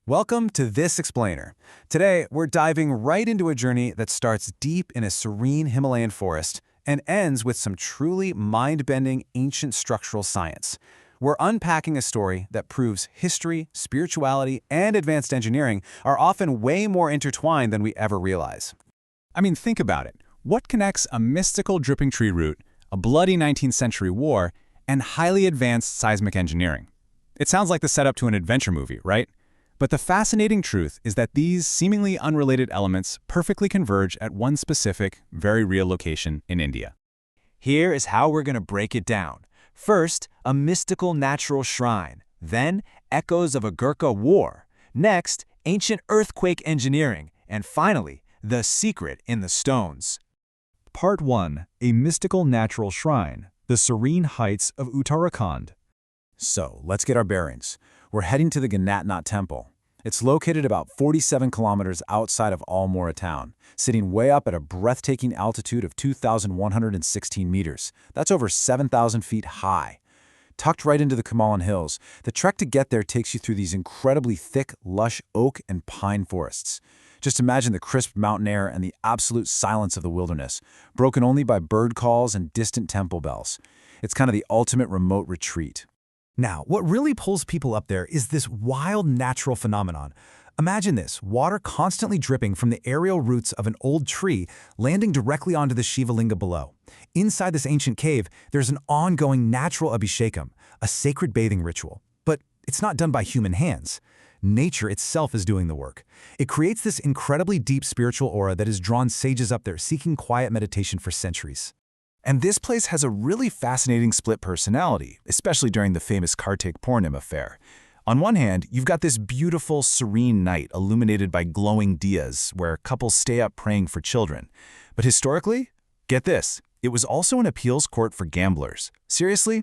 Welcome to This Explainer. Today, we're diving right into a journey that starts deep in a serene Himalayan forest and ends with some truly mind-bending ancient structural science. We're unpacking a story that proves history, spirituality, and advanced engineering are often way more intertwined than we ever realize. I mean, think about it. What connects a mystical dripping tree root, a bloody 19th century war, and highly advanced seismic engineering? It sounds like the setup to an adventure movie, right? But the fascinating truth is that these seemingly unrelated elements perfectly converge at one specific, very real location in India. Here is how we're going to break it down. First, a mystical natural shrine. Then, echoes of a Gurkha war. Next, ancient earthquake engineering. And finally, the secret in the stones. Part 1. A mystical natural shrine. The serene heights of Uttarakhand. So, let's get our bearings. We're heading to the Gananath Temple. It's located about 47 kilometers outside of Almora town, sitting way up at a breathtaking altitude of 2,116 meters. That's over 7,000 feet high. Tucked right into the Himalayan hills, the trek to get there takes you through these incredibly thick, lush oak and pine forests. Just imagine the crisp mountain air and the absolute silence of the wilderness, broken only by bird calls and distant temple bells. It's kind of the ultimate remote retreat. Now, what really pulls people up there is this wild natural phenomenon. Imagine this, water constantly dripping from the aerial roots of an old tree, landing directly onto the Shiva Linga below. Inside this ancient cave, there's an ongoing natural abhishekam, a sacred bathing ritual. But it's not done by human hands. Nature itself is doing the work. It creates this incredibly deep spiritual aura that has drawn sages up there seeking quiet meditation for centuries. And this place has a really fascinating split personality, especially during the famous Kartik Purnima affair. On one hand, you've got this beautiful, serene night illuminated by glowing diyas, where couples stay up praying for children. But historically, get this, it was also an appeals court for gamblers. Seriously?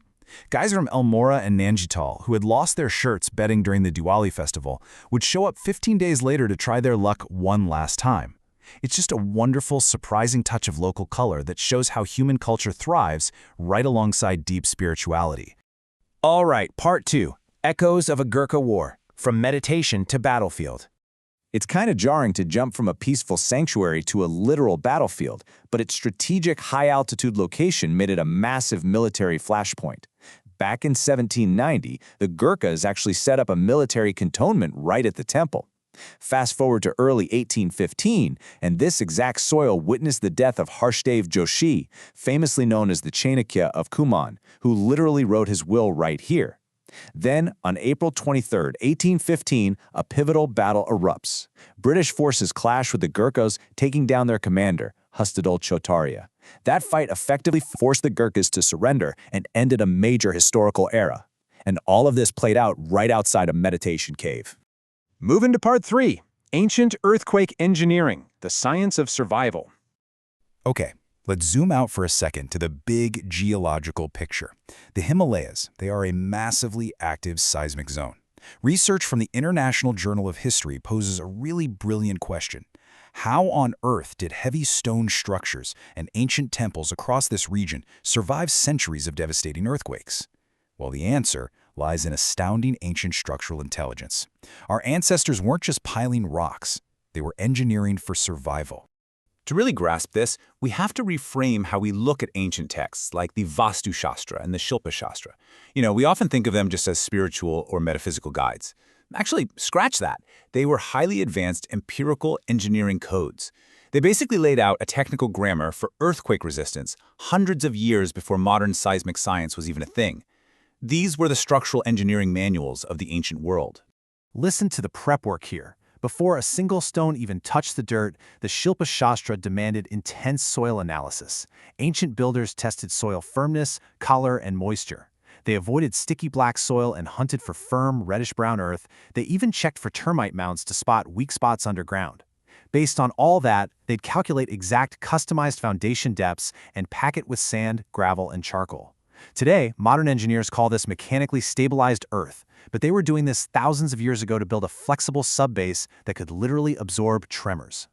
Guys from Almora and Nanjital, who had lost their shirts betting during the Diwali festival, would show up 15 days later to try their luck one last time. It's just a wonderful, surprising touch of local color that shows how human culture thrives right alongside deep spirituality. All right, part 2. Echoes of a Gurkha war. From meditation to battlefield. It's kind of jarring to jump from a peaceful sanctuary to a literal battlefield, but its strategic high-altitude location made it a massive military flashpoint. Back in 1790, the Gurkhas actually set up a military cantonment right at the temple. Fast forward to early 1815, and this exact soil witnessed the death of Harsdev Joshi, famously known as the Chanakya of Kumaon, who literally wrote his will right here. Then, on April 23, 1815, a pivotal battle erupts. British forces clash with the Gurkhas, taking down their commander, Hustadol Chotaria. That fight effectively forced the Gurkhas to surrender and ended a major historical era. And all of this played out right outside a meditation cave. Moving to part 3. Ancient earthquake engineering. The science of survival. Okay, let's zoom out for a second to the big geological picture. The Himalayas, they are a massively active seismic zone. Research from the International Journal of History poses a really brilliant question. How on earth did heavy stone structures and ancient temples across this region survive centuries of devastating earthquakes? Well, the answer lies in astounding ancient structural intelligence. Our ancestors weren't just piling rocks, they were engineering for survival. To really grasp this, we have to reframe how we look at ancient texts like the Vastu Shastra and the Shilpa Shastra. We often think of them just as spiritual or metaphysical guides. Actually, scratch that. They were highly advanced empirical engineering codes. They basically laid out a technical grammar for earthquake resistance hundreds of years before modern seismic science was even a thing. These were the structural engineering manuals of the ancient world. Listen to the prep work here. Before a single stone even touched the dirt, the Shilpa Shastra demanded intense soil analysis. Ancient builders tested soil firmness, color, and moisture. They avoided sticky black soil and hunted for firm, reddish-brown earth. They even checked for termite mounds to spot weak spots underground. Based on all that, they'd calculate exact customized foundation depths and pack it with sand, gravel, and charcoal. Today, modern engineers call this mechanically stabilized earth, but they were doing this thousands of years ago to build a flexible subbase that could literally absorb tremors.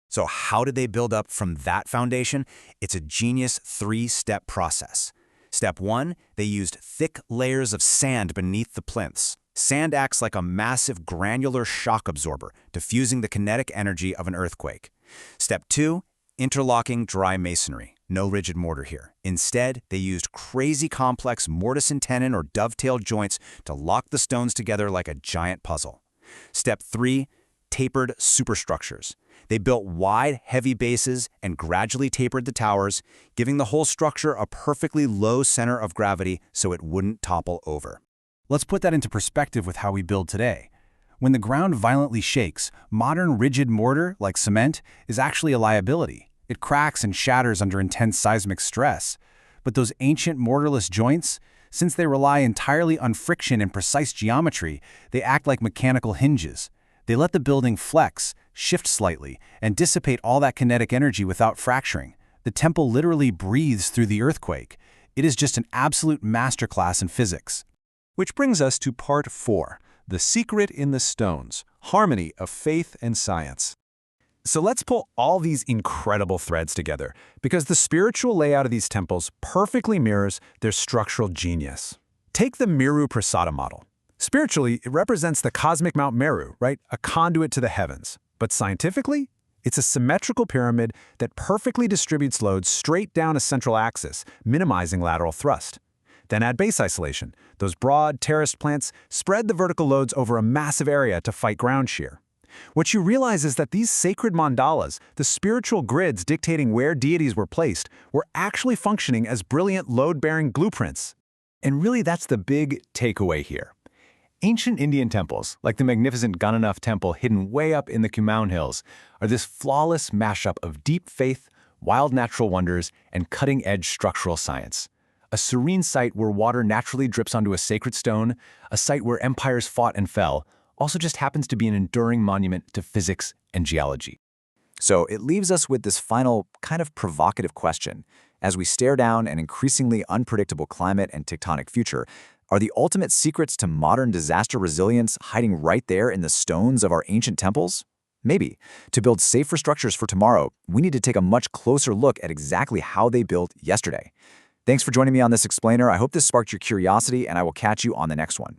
So how did they build up from that foundation? It's a genius 3-step process. Step 1, they used thick layers of sand beneath the plinths. Sand acts like a massive granular shock absorber, diffusing the kinetic energy of an earthquake. Step 2, interlocking dry masonry. No rigid mortar here. Instead, they used crazy complex mortise and tenon or dovetail joints to lock the stones together like a giant puzzle. Step 3, tapered superstructures. They built wide, heavy bases and gradually tapered the towers, giving the whole structure a perfectly low center of gravity so it wouldn't topple over. Let's put that into perspective with how we build today. When the ground violently shakes, modern rigid mortar, like cement, is actually a liability. It cracks and shatters under intense seismic stress. But those ancient mortarless joints, since they rely entirely on friction and precise geometry, they act like mechanical hinges. They let the building flex, shift slightly, and dissipate all that kinetic energy without fracturing. The temple literally breathes through the earthquake. It is just an absolute masterclass in physics. Which brings us to part 4, the secret in the stones, harmony of faith and science. So let's pull all these incredible threads together, because the spiritual layout of these temples perfectly mirrors their structural genius. Take the Meru Prasada model. Spiritually, it represents the cosmic Mount Meru, right? A conduit to the heavens. But scientifically, it's a symmetrical pyramid that perfectly distributes loads straight down a central axis, minimizing lateral thrust. Then add base isolation. Those broad, terraced plants spread the vertical loads over a massive area to fight ground shear. What you realize is that these sacred mandalas, the spiritual grids dictating where deities were placed, were actually functioning as brilliant load-bearing blueprints. And really, that's the big takeaway here. Ancient Indian temples, like the magnificent Gananath Temple hidden way up in the Kumaon Hills, are this flawless mashup of deep faith, wild natural wonders, and cutting-edge structural science. A serene site where water naturally drips onto a sacred stone, a site where empires fought and fell, also just happens to be an enduring monument to physics and geology. So it leaves us with this final, kind of provocative question. As we stare down an increasingly unpredictable climate and tectonic future, are the ultimate secrets to modern disaster resilience hiding right there in the stones of our ancient temples? Maybe. To build safer structures for tomorrow, we need to take a much closer look at exactly how they built yesterday. Thanks for joining me on this explainer. I hope this sparked your curiosity, and I will catch you on the next one.